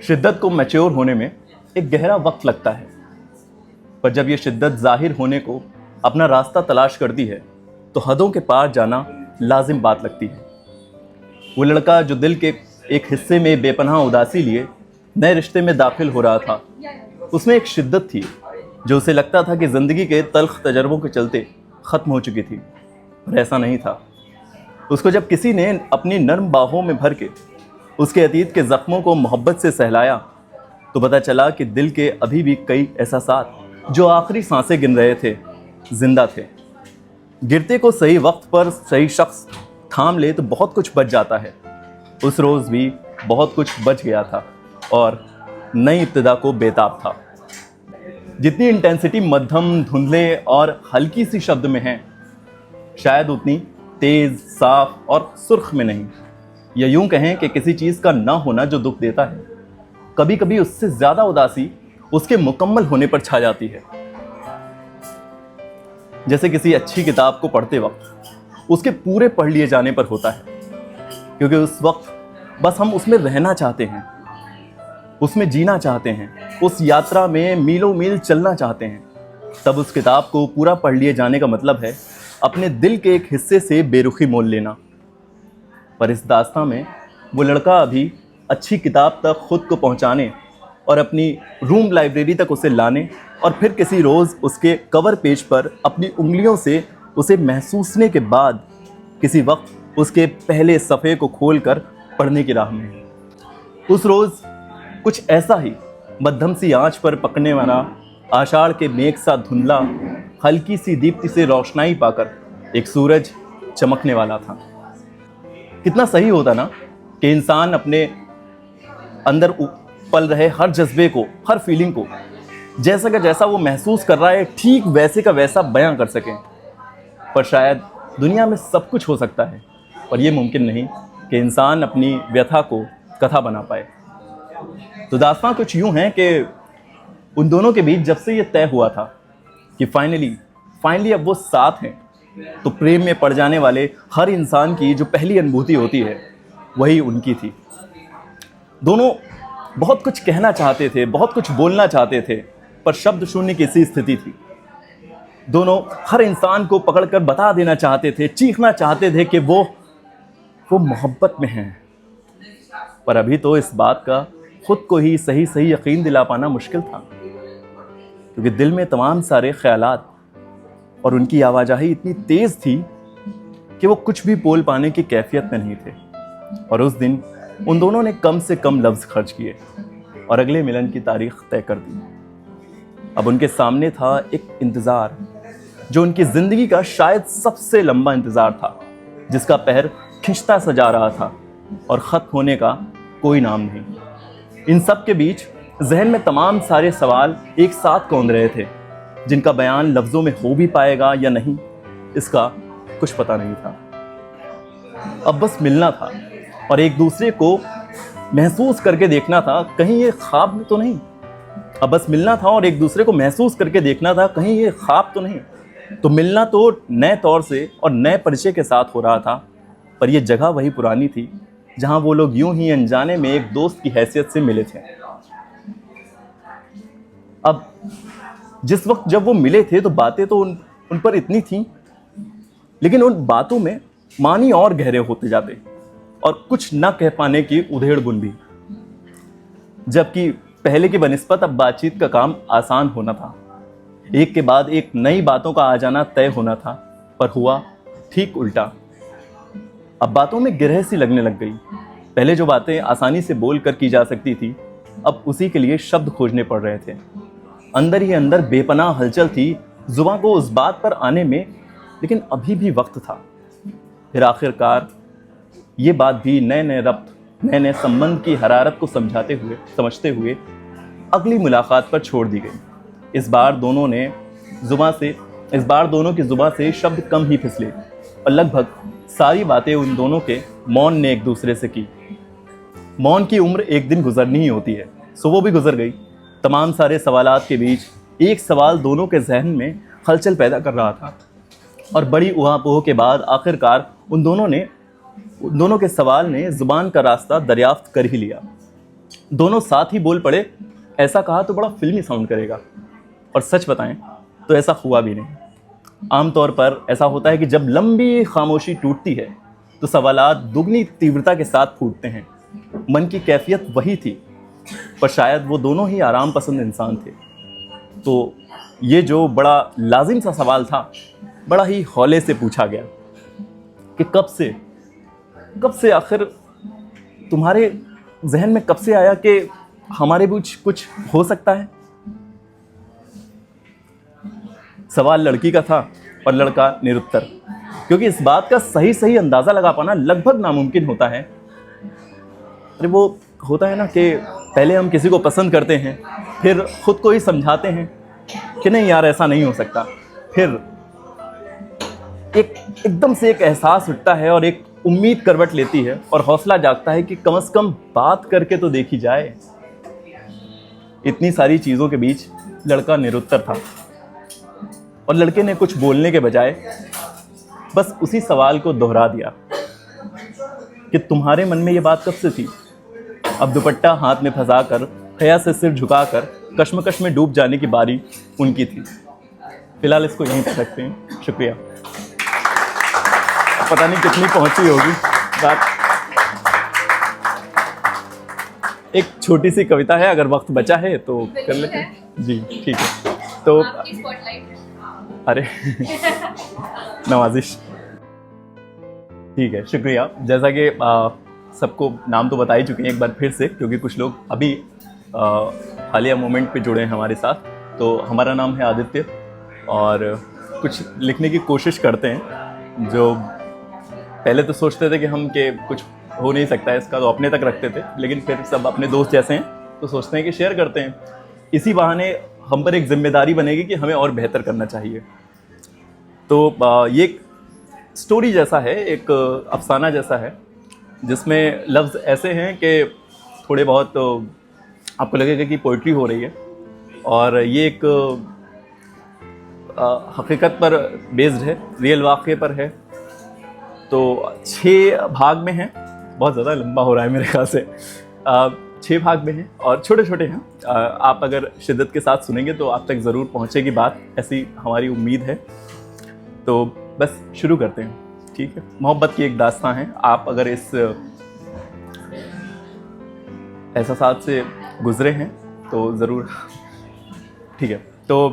शिद्दत को मैच्योर होने में एक गहरा वक्त लगता है, पर जब ये शिद्दत जाहिर होने को अपना रास्ता तलाश करती है तो हदों के पार जाना लाजिम बात लगती है। वो लड़का जो दिल के एक हिस्से में बेपनाह उदासी लिए नए रिश्ते में दाखिल हो रहा था, उसमें एक शिद्दत थी जो उसे लगता था कि ज़िंदगी के तल्ख तजर्बों के चलते ख़त्म हो चुकी थी, पर ऐसा नहीं था। उसको जब किसी ने अपनी नर्म बाहों में भर के उसके अतीत के ज़ख्मों को मोहब्बत से सहलाया तो पता चला कि दिल के अभी भी कई एहसासात जो आखिरी सांसें गिन रहे थे जिंदा थे। गिरते को सही वक्त पर सही शख्स थाम ले तो बहुत कुछ बच जाता है। उस रोज़ भी बहुत कुछ बच गया था और नई इब्तिदा को बेताब था। जितनी इंटेंसिटी मध्यम, धुंधले और हल्की सी शब्द में है, शायद उतनी तेज़, साफ और सुर्ख में नहीं। या यूं कहें कि किसी चीज़ का ना होना जो दुख देता है, कभी कभी उससे ज़्यादा उदासी उसके मुकम्मल होने पर छा जाती है। जैसे किसी अच्छी किताब को पढ़ते वक्त उसके पूरे पढ़ लिए जाने पर होता है, क्योंकि उस वक्त बस हम उसमें रहना चाहते हैं, उसमें जीना चाहते हैं, उस यात्रा में मीलों मील चलना चाहते हैं। तब उस किताब को पूरा पढ़ लिए जाने का मतलब है अपने दिल के एक हिस्से से बेरुखी मोल लेना। पर इस दास्तां में वो लड़का अभी अच्छी किताब तक खुद को पहुंचाने और अपनी रूम लाइब्रेरी तक उसे लाने और फिर किसी रोज़ उसके कवर पेज पर अपनी उंगलियों से उसे महसूसने के बाद किसी वक्त उसके पहले सफ़े को खोलकर पढ़ने की राह में है। उस रोज़ कुछ ऐसा ही मध्यम सी आंच पर पकने वाला, आषाढ़ के मेघ सा धुंधला, हल्की सी दीप्ति से रोशनाई पाकर एक सूरज चमकने वाला था। कितना सही होता ना कि इंसान अपने अंदर पल रहे हर जज्बे को, हर फीलिंग को जैसा का जैसा वो महसूस कर रहा है ठीक वैसे का वैसा बयां कर सकें। पर शायद दुनिया में सब कुछ हो सकता है, पर यह मुमकिन नहीं कि इंसान अपनी व्यथा को कथा बना पाए। तो दास्तां कुछ यूं है कि उन दोनों के बीच जब से ये तय हुआ था कि फाइनली अब वो साथ हैं, तो प्रेम में पड़ जाने वाले हर इंसान की जो पहली अनुभूति होती है वही उनकी थी। दोनों बहुत कुछ कहना चाहते थे, बहुत कुछ बोलना चाहते थे, पर शब्द शून्य की सी स्थिति थी। दोनों हर इंसान को पकड़कर बता देना चाहते थे, चीखना चाहते थे कि वो मोहब्बत में हैं। पर अभी तो इस बात का खुद को ही सही सही यकीन दिला पाना मुश्किल था, क्योंकि दिल में तमाम सारे ख्यालात और उनकी आवाजाही इतनी तेज़ थी कि वो कुछ भी बोल पाने की कैफियत में नहीं थे। और उस दिन उन दोनों ने कम से कम लफ्ज़ खर्च किए और अगले मिलन की तारीख तय कर दी। अब उनके सामने था एक इंतज़ार जो उनकी ज़िंदगी का शायद सबसे लंबा इंतज़ार था, जिसका पैर खिंचता सा जा रहा था और ख़त्म होने का कोई नाम नहीं। इन सब के बीच जहन में तमाम सारे सवाल एक साथ कौंध रहे थे, जिनका बयान लफ्ज़ों में हो भी पाएगा या नहीं, इसका कुछ पता नहीं था। अब बस मिलना था और एक दूसरे को महसूस करके देखना था, कहीं ये ख्वाब तो नहीं। अब बस मिलना था और एक दूसरे को महसूस करके देखना था, कहीं ये ख्वाब तो नहीं। तो मिलना तो नए तौर से और नए परिचय के साथ हो रहा था, पर यह जगह वही पुरानी थी जहां वो लोग यूं ही अनजाने में एक दोस्त की हैसियत से मिले थे। अब जिस वक्त जब वो मिले थे तो बातें तो उन पर इतनी थीं, लेकिन उन बातों में मानी और गहरे होते जाते और कुछ न कह पाने की उधेड़ बुन भी। जबकि पहले की बनिस्बत अब बातचीत का काम आसान होना था, एक के बाद एक नई बातों का आ जाना तय होना था, पर हुआ ठीक उल्टा। अब बातों में गिरह सी लगने लग गई। पहले जो बातें आसानी से बोल कर की जा सकती थी, अब उसी के लिए शब्द खोजने पड़ रहे थे। अंदर ही अंदर बेपनाह हलचल थी जुबान को उस बात पर आने में, लेकिन अभी भी वक्त था। फिर आखिरकार ये बात भी नए नए रब्त, नए नए संबंध की हरारत को समझते हुए अगली मुलाकात पर छोड़ दी गई। इस बार दोनों की जुबान से शब्द कम ही फिसले और लगभग सारी बातें उन दोनों के मौन ने एक दूसरे से की। मौन की उम्र एक दिन गुजरनी ही होती है, सो वो भी गुजर गई। तमाम सारे सवालात के बीच एक सवाल दोनों के जहन में हलचल पैदा कर रहा था और बड़ी उहापोह के बाद आखिरकार उन दोनों के सवाल ने जुबान का रास्ता दरियाफ्त कर ही लिया। दोनों साथ ही बोल पड़े, ऐसा कहा तो बड़ा फिल्मी साउंड करेगा। और सच बताएं तो ऐसा हुआ भी नहीं। आमतौर पर ऐसा होता है कि जब लंबी खामोशी टूटती है तो सवालात दुगनी तीव्रता के साथ फूटते हैं। मन की कैफियत वही थी, पर शायद वो दोनों ही आराम पसंद इंसान थे। तो ये जो बड़ा लाजिम सा सवाल था, बड़ा ही हौले से पूछा गया कि कब से आखिर तुम्हारे जहन में कब से आया कि हमारे बीच कुछ हो सकता है। सवाल लड़की का था और लड़का निरुत्तर, क्योंकि इस बात का सही सही अंदाज़ा लगा पाना लगभग नामुमकिन होता है। अरे वो होता है ना कि पहले हम किसी को पसंद करते हैं, फिर खुद को ही समझाते हैं कि नहीं यार ऐसा नहीं हो सकता, फिर एकदम से एक एहसास उठता है और एक उम्मीद करवट लेती है और हौसला जागता है कि कम से कम बात करके तो देखी जाए। इतनी सारी चीज़ों के बीच लड़का निरुत्तर था और लड़के ने कुछ बोलने के बजाय बस उसी सवाल को दोहरा दिया कि तुम्हारे मन में ये बात कब से थी। अब दुपट्टा हाथ में फंसा कर, हया से सिर झुकाकर कश्मकश में डूब जाने की बारी उनकी थी। फिलहाल इसको यहीं पर रखते हैं। शुक्रिया। पता नहीं कितनी पहुंची होगी बात। एक छोटी सी कविता है, अगर वक्त बचा है तो कर लेते हैं। जी ठीक है। तो अरे नवाजिश, ठीक है, शुक्रिया। जैसा कि सबको नाम तो बता ही चुके हैं एक बार फिर से, क्योंकि कुछ लोग अभी हालिया मोमेंट पे जुड़े हैं हमारे साथ। तो हमारा नाम है आदित्य और कुछ लिखने की कोशिश करते हैं। जो पहले तो सोचते थे कि हम के कुछ हो नहीं सकता है इसका, तो अपने तक रखते थे, लेकिन फिर सब अपने दोस्त जैसे हैं तो सोचते हैं कि शेयर करते हैं। इसी बहाने हम पर एक जिम्मेदारी बनेगी कि हमें और बेहतर करना चाहिए। तो ये एक स्टोरी जैसा है, एक अफसाना जैसा है, जिसमें लफ्ज़ ऐसे हैं कि थोड़े बहुत आपको लगेगा कि पोइट्री हो रही है। और ये एक हकीकत पर बेस्ड है, रियल वाक़े पर है। तो 6 भाग में है, बहुत ज़्यादा लंबा हो रहा है मेरे ख्याल से। 6 भाग में हैं और छोटे छोटे हैं। आप अगर शिद्दत के साथ सुनेंगे तो आप तक ज़रूर पहुँचेगी बात, ऐसी हमारी उम्मीद है। तो बस शुरू करते हैं, ठीक है। मोहब्बत की एक दास्तां है। आप अगर इस एहसास से गुज़रे हैं तो ज़रूर, ठीक है। तो